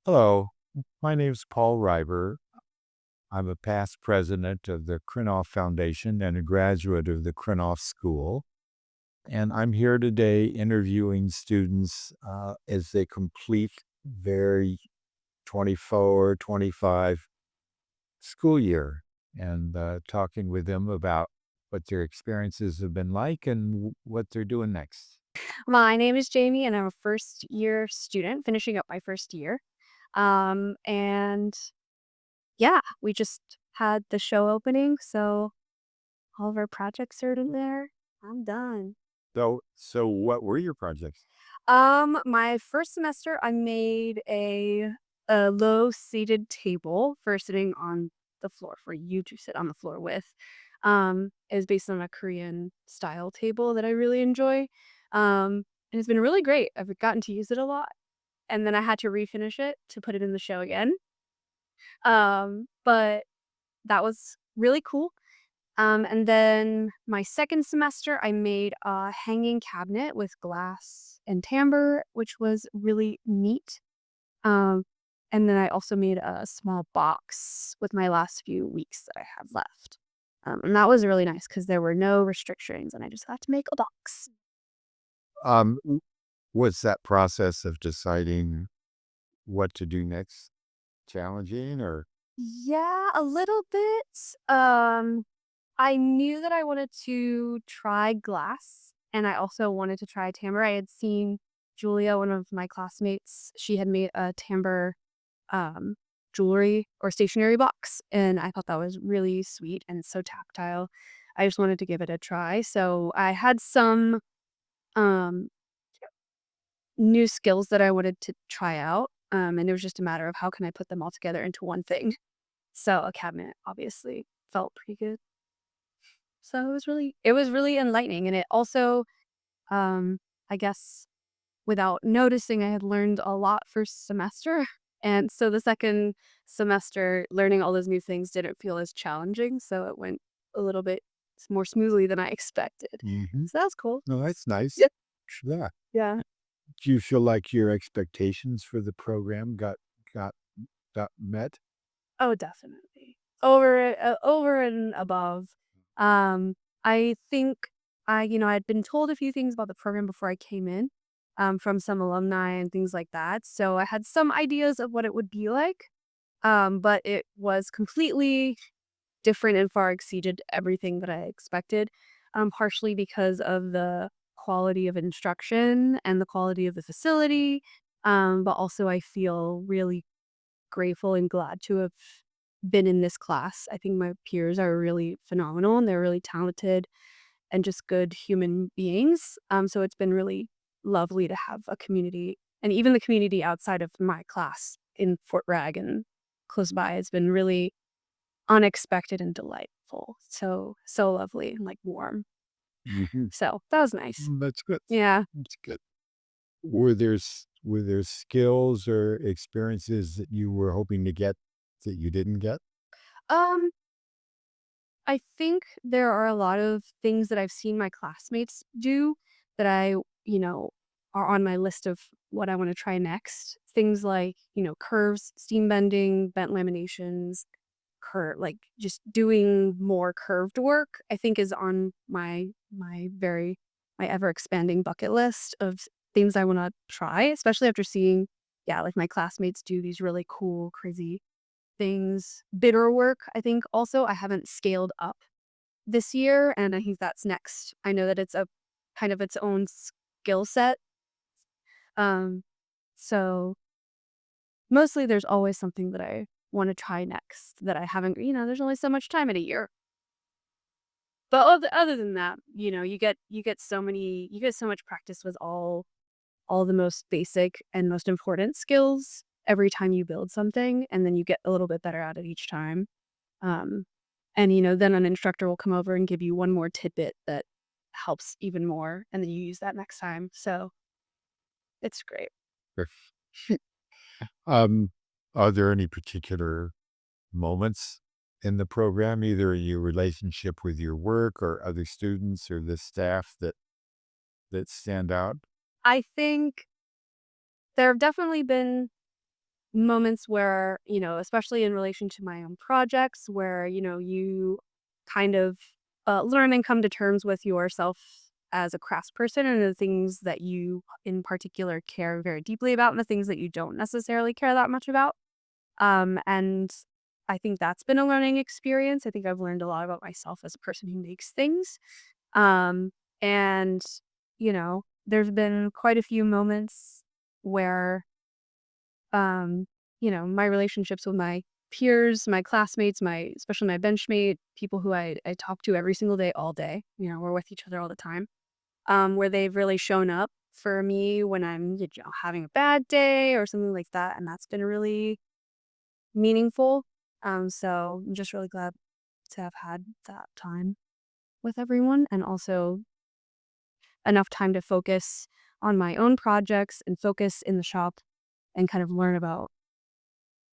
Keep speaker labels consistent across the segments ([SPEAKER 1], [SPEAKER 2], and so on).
[SPEAKER 1] Hello, my name's Paul Reiber. I'm a past president of the Krenov Foundation and a graduate of the Krenov School. And I'm here today interviewing students as they complete their 24, 25 school year and talking with them about what their experiences have been like and what they're doing next.
[SPEAKER 2] My name is Jayme, and I'm a first year student finishing up my first year. And yeah, we just had the show opening, so all of our projects are in there. I'm done.
[SPEAKER 1] So what were your projects?
[SPEAKER 2] My first semester, I made a low seated table for sitting on the floor for you to sit on the floor with. It was based on a Korean style table that I really enjoy. And it's been really great. I've gotten to use it a lot. And then I had to refinish it to put it in the show again. But that was really cool. And then my second semester, I made a hanging cabinet with glass and timbre, which was really neat. Um, and then I also made a small box with my last few weeks that I have left. And that was really nice because there were no restrictions and I just got to make a box.
[SPEAKER 1] Um, was that process of deciding what to do next challenging or
[SPEAKER 2] Yeah, a little bit. I knew that I wanted to try glass, and I also wanted to try timbre. I had seen Julia, one of my classmates, she had made a timbre, um, jewelry or stationery box, and I thought that was really sweet and so tactile. I just wanted to give it a try, so I had some, um, new skills that I wanted to try out, and it was just a matter of how can I put them all together into one thing. So a cabinet obviously felt pretty good. So it was really enlightening, and it also, I guess, without noticing, I had learned a lot first semester, and so the second semester, learning all those new things didn't feel as challenging, so it went a little bit more smoothly than I expected.
[SPEAKER 1] Mhm.
[SPEAKER 2] So that was cool.
[SPEAKER 1] No, that's nice.
[SPEAKER 2] Yeah.
[SPEAKER 1] Yeah.
[SPEAKER 2] Yeah.
[SPEAKER 1] Do you feel like your expectations for the program got got met?
[SPEAKER 2] Oh, definitely. Over and above. Um, I think I'd been told a few things about the program before I came in, from some alumni and things like that. So I had some ideas of what it would be like. But it was completely different and far exceeded everything that I expected. Partially because of the quality of instruction and the quality of the facility. But also I feel really grateful and glad to have been in this class. I think my peers are really phenomenal and they're really talented and just good human beings. So it's been really lovely to have a community and even the community outside of my class in Fort Bragg and close by has been really unexpected and delightful. So lovely and like warm.
[SPEAKER 1] Mhm.
[SPEAKER 2] So that was nice.
[SPEAKER 1] That's good.
[SPEAKER 2] Yeah.
[SPEAKER 1] That's good. Were there skills or experiences that you were hoping to get that you didn't get?
[SPEAKER 2] Um, I think there are a lot of things that I've seen my classmates do that you know, are on my list of what I want to try next. Things like, curves, steam bending, bent laminations, like just doing more curved work, I think is on my ever expanding bucket list of things I want to try, especially after seeing, yeah, like my classmates do these really cool, crazy things. Bitter work, I think also I haven't scaled up this year, and I think that's next. I know that it's a kind of its own skill set. Um, so mostly there's always something that I want to try next that I haven't, there's only so much time in a year. But other than that, you get so much practice with all the most basic and most important skills every time you build something, and then you get a little bit better at it each time. Um, and, then an instructor will come over and give you one more tidbit that helps even more, and then you use that next time. So it's great.
[SPEAKER 1] Sure. Um, are there any particular moments in the program, either in your relationship with your work or other students or the staff that stand out?
[SPEAKER 2] I think there have definitely been moments where, especially in relation to my own projects where, you kind of learn and come to terms with yourself as a craftsperson and the things that you in particular care very deeply about and the things that you don't necessarily care that much about. And I think that's been a learning experience. I think I've learned a lot about myself as a person who makes things. Um, and, there's been quite a few moments where, um, my relationships with my peers, my classmates, especially my benchmate, people who I talk to every single day, all day, we're with each other all the time, where they've really shown up for me when I'm, having a bad day or something like that. And that's been really meaningful. So I'm just really glad to have had that time with everyone and also enough time to focus on my own projects and focus in the shop and kind of learn about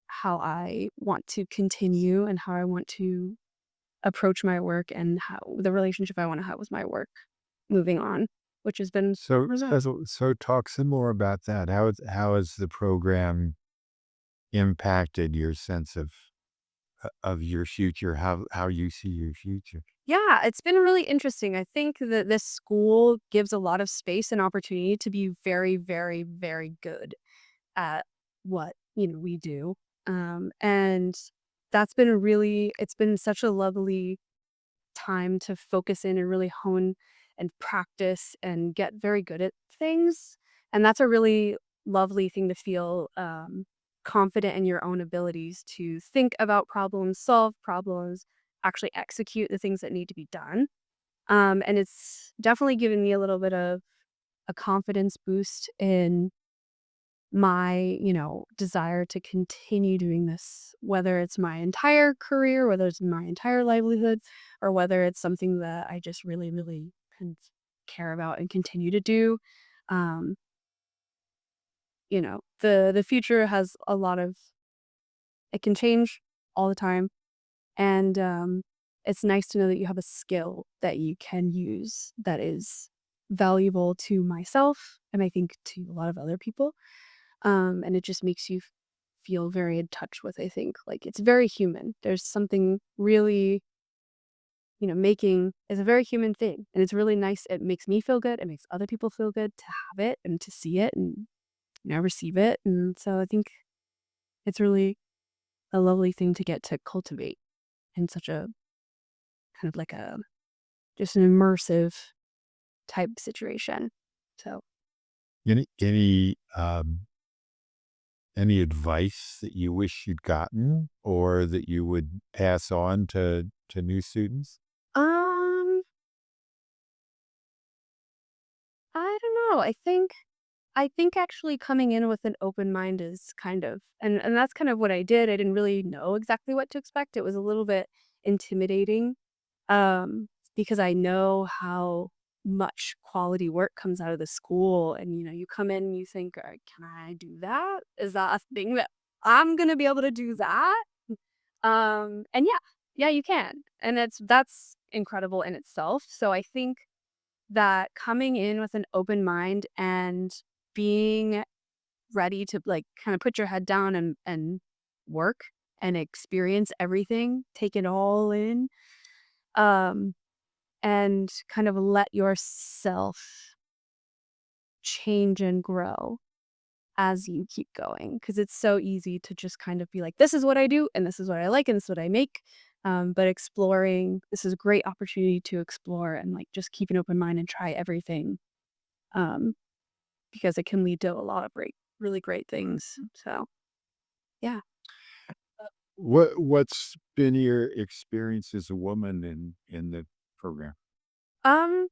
[SPEAKER 2] how I want to continue and how I want to approach my work and how the relationship I want to have with my work moving on, which has been really
[SPEAKER 1] So talk some more about that. How has the program impacted your sense of your future, how you see your future?
[SPEAKER 2] yeah, it's been really interesting. I think that this school gives a lot of space and opportunity to be very, very, very good at what, we do. And it's been such a lovely time to focus in and really hone and practice and get very good at things. And that's a really lovely thing to feel confident in your own abilities to think about problems, solve problems, actually execute the things that need to be done. And it's definitely given me a little bit of a confidence boost in my, desire to continue doing this, whether it's my entire career, whether it's my entire livelihood, or whether it's something that I just really, really kind of care about and continue to do. Um, the future has a lot of it can change all the time. And it's nice to know that you have a skill that you can use that is valuable to myself and I think to a lot of other people. And it just makes you feel very in touch with, I think, like, it's very human. There's something really, making is a very human thing, and it's really nice. It makes me feel good. It makes other people feel good to have it and to see it and, receive it. And so I think it's really a lovely thing to get to cultivate in such a kind of like a just an immersive type situation. So,
[SPEAKER 1] Any advice that you wish you'd gotten or that you would pass on to new students?
[SPEAKER 2] um, I don't know. I think actually coming in with an open mind is kind of and that's kind of what I did. I didn't really know exactly what to expect. It was a little bit intimidating, um, because I know how much quality work comes out of the school and, you come in and you think, "Can I do that? Is that a thing that I'm gonna be able to do that?" And yeah, you can, and that's incredible in itself. So I think that coming in with an open mind and being ready to, like, kinda put your head down and work and experience everything, take it all in, um, and kind of let yourself change and grow as you keep going, because it's so easy to just kind of be like, "This is what I do, and this is what I like, and this is what I make." But exploring this is a great opportunity to explore and, like, just keep an open mind and try everything, um, because it can lead to a lot of really great things. So, yeah.
[SPEAKER 1] What's been your experience as a woman in the program?
[SPEAKER 2] Um,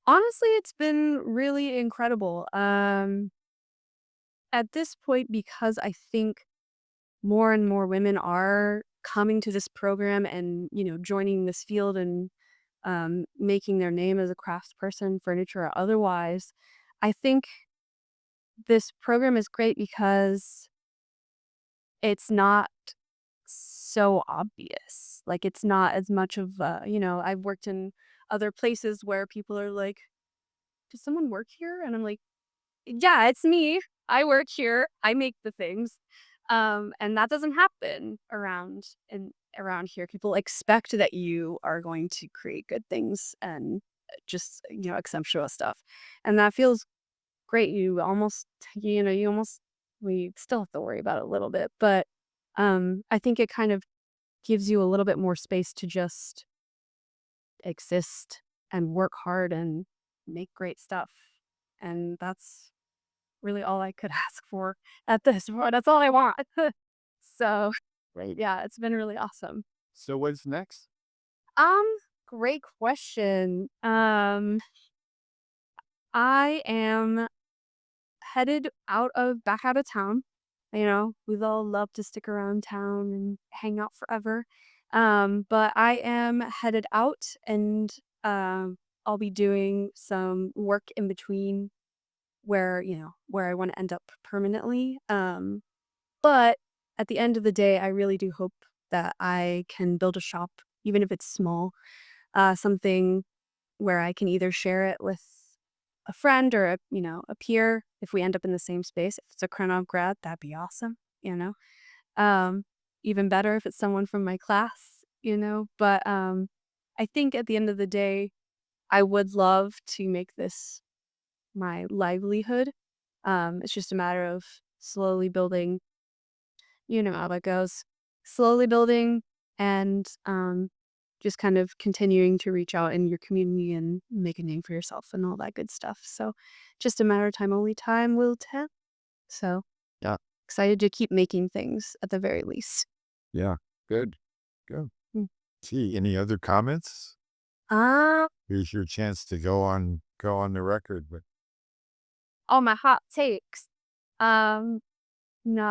[SPEAKER 2] Honestly, it's been really incredible. At this point, because I think more and more women are coming to this program and, joining this field and making their name as a craftsperson, furniture or otherwise, I think this program is great because it's not so obvious. Like, it's not as much of I've worked in other places where people are like, "Does someone work here?" And I'm like, yeah, it's me. I work here. I make the things. And that doesn't happen around here. People expect that you are going to create good things and just, accept stuff. And that feels great. You almost we still have to worry about it a little bit, but I think it kind of gives you a little bit more space to just exist and work hard and make great stuff. And that's really all I could ask for at this point. That's all I want. So, right, yeah, it's been really awesome.
[SPEAKER 1] So what's next?
[SPEAKER 2] Um, Great question. I am headed back out of town. We all love to stick around town and hang out forever. But I am headed out and I'll be doing some work in between where I want to end up permanently. But at the end of the day, I really do hope that I can build a shop, even if it's small, something where I can either share it with a friend or a peer if we end up in the same space. If it's a Krenov grad, that'd be awesome, you know. Um, Even better if it's someone from my class. But I think at the end of the day, I would love to make this my livelihood. It's just a matter of slowly building. You know how that goes. Slowly building and just kind of continuing to reach out in your community and make a name for yourself and all that good stuff. So just a matter of time, only time will tell. So
[SPEAKER 1] Yeah.
[SPEAKER 2] excited to keep making things at the very least.
[SPEAKER 1] Yeah. Good. Good.
[SPEAKER 2] Mm.
[SPEAKER 1] See, any other comments?
[SPEAKER 2] Uh,
[SPEAKER 1] Here's your chance to go on the record, but
[SPEAKER 2] all my hot takes. Um, no,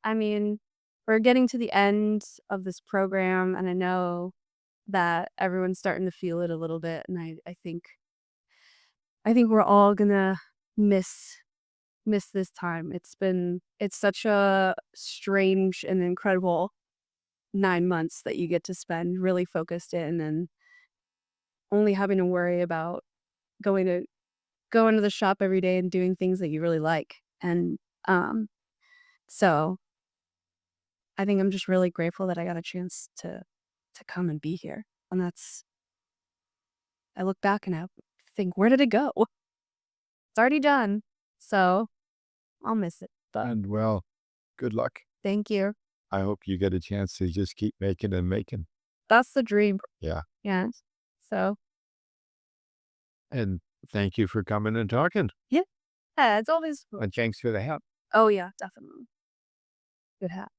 [SPEAKER 2] I mean, we're getting to the end of this program, and I know that everyone's starting to feel it a little bit, and I think we're all gonna miss miss this time. It's such a strange and incredible 9 months that you get to spend really focused in and only having to worry about going to going to the shop every day and doing things that you really like. And so I think I'm just really grateful that I got a chance to come and be here. And I look back and I think, where did it go? It's already done. So I'll miss it. But
[SPEAKER 1] and well, good luck.
[SPEAKER 2] thank you.
[SPEAKER 1] I hope you get a chance to just keep making and making.
[SPEAKER 2] That's the dream.
[SPEAKER 1] Yeah.
[SPEAKER 2] Yes. So
[SPEAKER 1] And thank you for coming and talking.
[SPEAKER 2] yeah, it's always
[SPEAKER 1] And thanks for the help.
[SPEAKER 2] oh yeah, definitely. Good hat.